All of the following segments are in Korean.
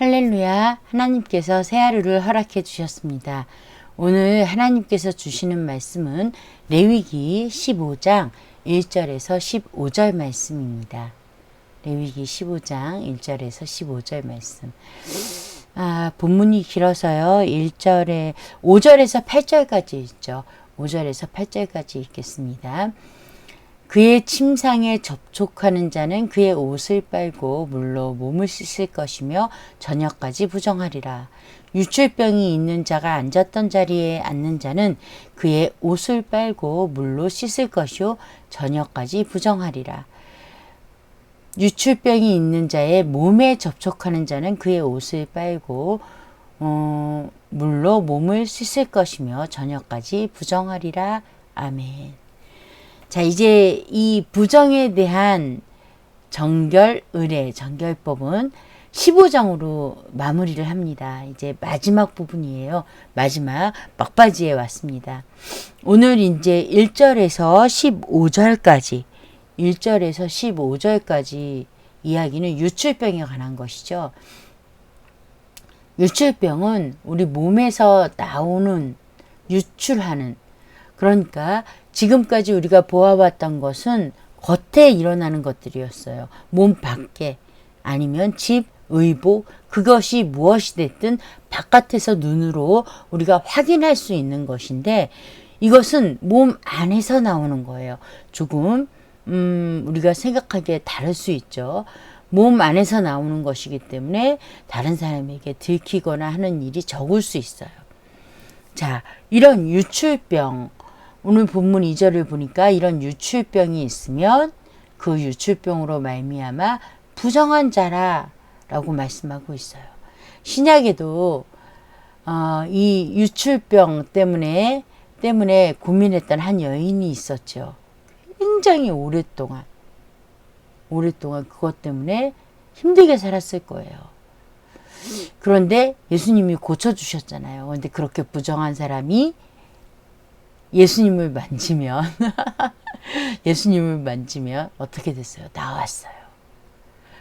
할렐루야, 하나님께서 새 하루를 허락해 주셨습니다. 오늘 하나님께서 주시는 말씀은 레위기 15장 1절에서 15절 말씀입니다. 레위기 15장 1절에서 15절 말씀. 본문이 길어서요. 5절에서 8절까지 있죠. 5절에서 8절까지 읽겠습니다. 그의 침상에 접촉하는 자는 그의 옷을 빨고 물로 몸을 씻을 것이며 저녁까지 부정하리라. 유출병이 있는 자가 앉았던 자리에 앉는 자는 그의 옷을 빨고 물로 씻을 것이요 저녁까지 부정하리라. 유출병이 있는 자의 몸에 접촉하는 자는 그의 옷을 빨고 물로 몸을 씻을 것이며 저녁까지 부정하리라. 아멘. 자, 이제 이 부정에 대한 정결법은 15장으로 마무리를 합니다. 이제 마지막 부분이에요. 마지막 막바지에 왔습니다. 오늘 이제 1절에서 15절까지 이야기는 유출병에 관한 것이죠. 유출병은 우리 몸에서 나오는, 유출하는, 그러니까 지금까지 우리가 보아왔던 것은 겉에 일어나는 것들이었어요. 몸 밖에, 아니면 집, 의복, 그것이 무엇이 됐든 바깥에서 눈으로 우리가 확인할 수 있는 것인데, 이것은 몸 안에서 나오는 거예요. 조금 우리가 생각하기에 다를 수 있죠. 몸 안에서 나오는 것이기 때문에 다른 사람에게 들키거나 하는 일이 적을 수 있어요. 자, 이런 유출병, 오늘 본문 2절을 보니까 이런 유출병이 있으면 그 유출병으로 말미암아 부정한 자라라고 말씀하고 있어요. 신약에도 이 유출병 때문에 고민했던 한 여인이 있었죠. 굉장히 오랫동안 그것 때문에 힘들게 살았을 거예요. 그런데 예수님이 고쳐주셨잖아요. 그런데 그렇게 부정한 사람이 예수님을 만지면 어떻게 됐어요? 나왔어요.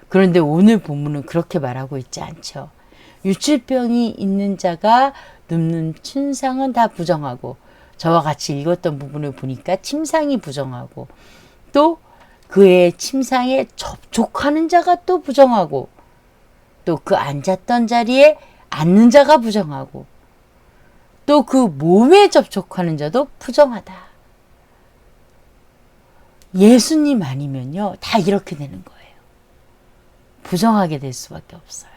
그런데 오늘 본문은 그렇게 말하고 있지 않죠. 유출병이 있는 자가 눕는 침상은 다 부정하고, 저와 같이 읽었던 부분을 보니까 침상이 부정하고, 또 그의 침상에 접촉하는 자가 또 부정하고, 또 그 앉았던 자리에 앉는 자가 부정하고, 또 그 몸에 접촉하는 자도 부정하다. 예수님 아니면요, 다 이렇게 되는 거예요. 부정하게 될 수밖에 없어요.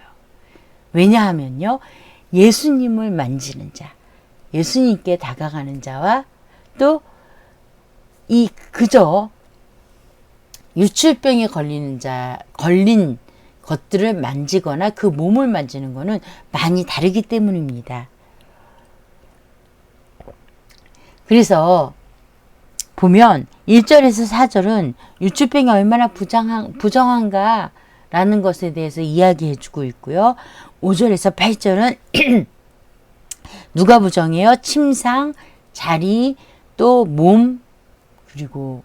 왜냐하면요, 예수님을 만지는 자, 예수님께 다가가는 자와 또 그저 유출병에 걸린 것들을 만지거나 그 몸을 만지는 것은 많이 다르기 때문입니다. 그래서 보면 1절에서 4절은 유출병이 얼마나 부정한가라는 것에 대해서 이야기해 주고 있고요. 5절에서 8절은 누가 부정해요? 침상, 자리, 또 몸, 그리고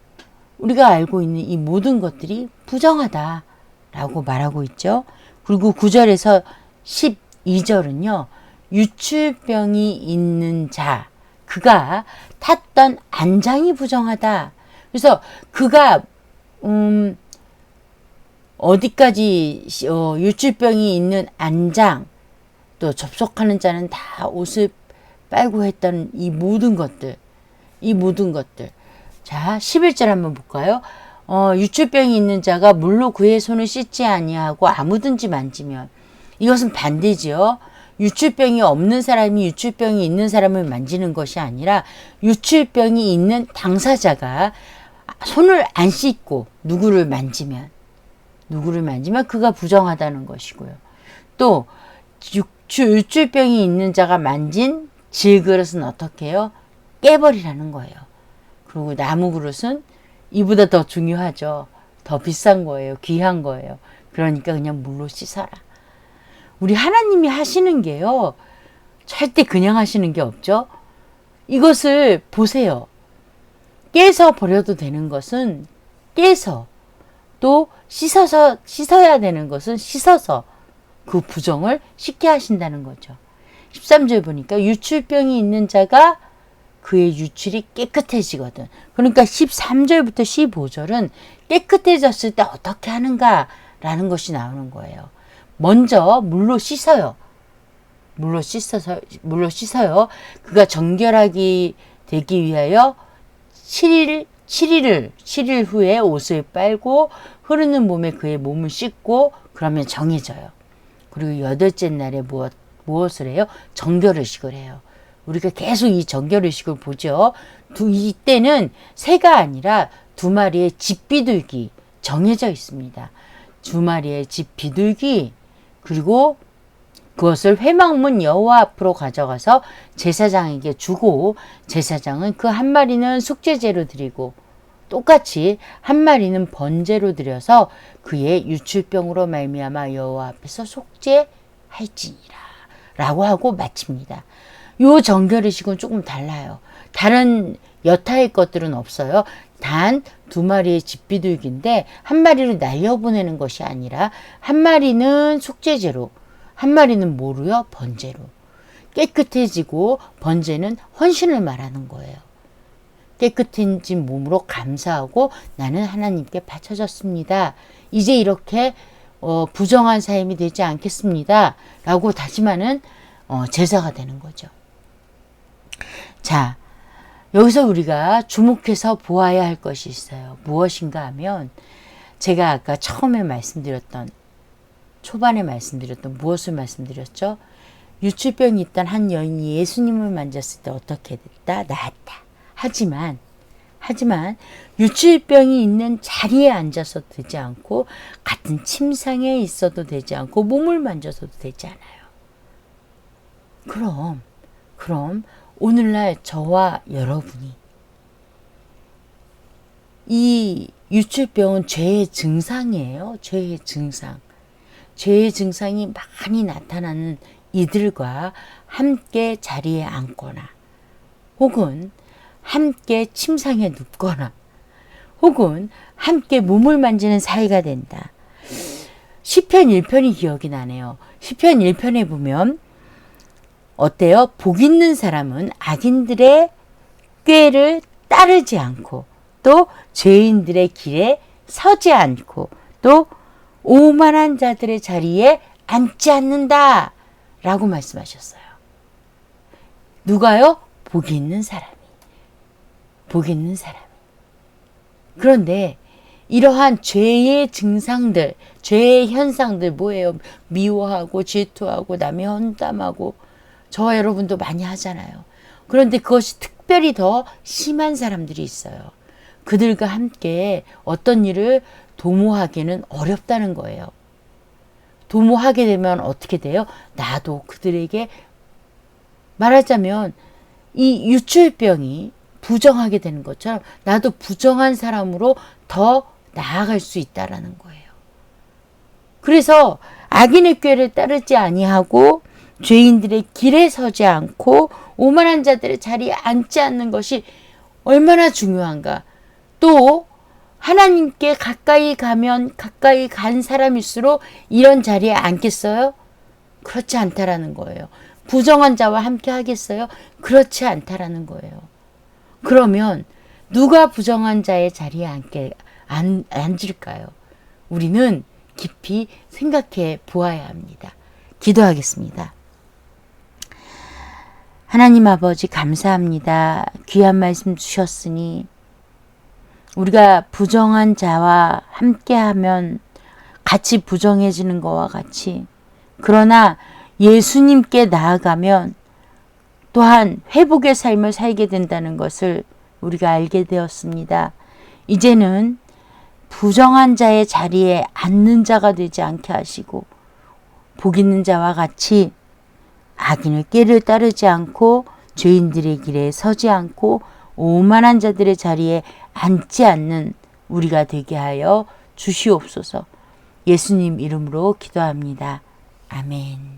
우리가 알고 있는 이 모든 것들이 부정하다라고 말하고 있죠. 그리고 9절에서 12절은요. 유출병이 있는 자, 그가 탔던 안장이 부정하다. 그래서 그가 어디까지 유출병이 있는 안장, 또 접촉하는 자는 다 옷을 빨고 했던 이 모든 것들. 자, 11절 한번 볼까요? 유출병이 있는 자가 물로 그의 손을 씻지 아니하고 아무든지 만지면, 이것은 반대지요. 유출병이 없는 사람이 유출병이 있는 사람을 만지는 것이 아니라 유출병이 있는 당사자가 손을 안 씻고 누구를 만지면 그가 부정하다는 것이고요. 또 유출병이 있는 자가 만진 질그릇은 어떻게 해요? 깨버리라는 거예요. 그리고 나무 그릇은 이보다 더 중요하죠. 더 비싼 거예요. 귀한 거예요. 그러니까 그냥 물로 씻어라. 우리 하나님이 하시는 게요, 절대 그냥 하시는 게 없죠. 이것을 보세요. 깨서 버려도 되는 것은 깨서, 또 씻어야 되는 것은 씻어서, 그 부정을 쉽게 하신다는 거죠. 13절 보니까 유출병이 있는 자가 그의 유출이 깨끗해지거든. 그러니까 13절부터 15절은 깨끗해졌을 때 어떻게 하는가라는 것이 나오는 거예요. 먼저 물로 씻어요. 물로 씻어요. 그가 정결하게 되기 위하여 7일 후에 옷을 빨고 흐르는 몸에 그의 몸을 씻고 그러면 정해져요. 그리고 여덟째 날에 무엇을 해요? 정결의식을 해요. 우리가 계속 이 정결의식을 보죠. 이때는 새가 아니라 2마리의 집 비둘기 정해져 있습니다. 2마리의 집 비둘기 그리고 그것을 회막문 여호와 앞으로 가져가서 제사장에게 주고 제사장은 그 한 마리는 숙제제로 드리고 똑같이 한 마리는 번제로 드려서 그의 유출병으로 말미암아 여호와 앞에서 속죄할지니라 라고 하고 마칩니다. 요 정결의식은 조금 달라요. 다른 여타의 것들은 없어요. 단 2마리의 집비둘기인데 한 마리를 날려보내는 것이 아니라 한 마리는 속죄제로 한 마리는 뭐로요? 번제로. 깨끗해지고 번제는 헌신을 말하는 거예요. 깨끗해진 몸으로 감사하고 나는 하나님께 바쳐졌습니다. 이제 이렇게 부정한 삶이 되지 않겠습니다. 라고 다짐하는 제사가 되는 거죠. 자, 여기서 우리가 주목해서 보아야 할 것이 있어요. 무엇인가 하면 제가 아까 처음에 초반에 말씀드렸던 무엇을 말씀드렸죠? 유출병이 있던 한 여인이 예수님을 만졌을 때 어떻게 됐다? 나았다. 하지만 유출병이 있는 자리에 앉아서도 되지 않고 같은 침상에 있어도 되지 않고 몸을 만져서도 되지 않아요. 그럼 오늘날 저와 여러분이 이 유출병은 죄의 증상이에요. 죄의 증상. 죄의 증상이 많이 나타나는 이들과 함께 자리에 앉거나 혹은 함께 침상에 눕거나 혹은 함께 몸을 만지는 사이가 된다. 시편 1편이 기억이 나네요. 시편 1편에 보면 어때요? 복 있는 사람은 악인들의 꾀를 따르지 않고 또 죄인들의 길에 서지 않고 또 오만한 자들의 자리에 앉지 않는다 라고 말씀하셨어요. 누가요? 복이 있는 사람이. 그런데 이러한 죄의 증상들, 죄의 현상들 뭐예요? 미워하고 질투하고 남이 험담하고 저와 여러분도 많이 하잖아요. 그런데 그것이 특별히 더 심한 사람들이 있어요. 그들과 함께 어떤 일을 도모하기는 어렵다는 거예요. 도모하게 되면 어떻게 돼요? 나도 그들에게 말하자면 이 유출병이 부정하게 되는 것처럼 나도 부정한 사람으로 더 나아갈 수 있다라는 거예요. 그래서 악인의 꾀를 따르지 아니하고 죄인들의 길에 서지 않고 오만한 자들의 자리에 앉지 않는 것이 얼마나 중요한가. 또 하나님께 가까이 가면 가까이 간 사람일수록 이런 자리에 앉겠어요? 그렇지 않다라는 거예요. 부정한 자와 함께 하겠어요? 그렇지 않다라는 거예요. 그러면 누가 부정한 자의 자리에 앉을까요? 우리는 깊이 생각해 보아야 합니다. 기도하겠습니다. 하나님 아버지 감사합니다. 귀한 말씀 주셨으니 우리가 부정한 자와 함께하면 같이 부정해지는 것과 같이 그러나 예수님께 나아가면 또한 회복의 삶을 살게 된다는 것을 우리가 알게 되었습니다. 이제는 부정한 자의 자리에 앉는 자가 되지 않게 하시고 복 있는 자와 같이 악인의 꾀를 따르지 않고 죄인들의 길에 서지 않고 오만한 자들의 자리에 앉지 않는 우리가 되게 하여 주시옵소서. 예수님 이름으로 기도합니다. 아멘.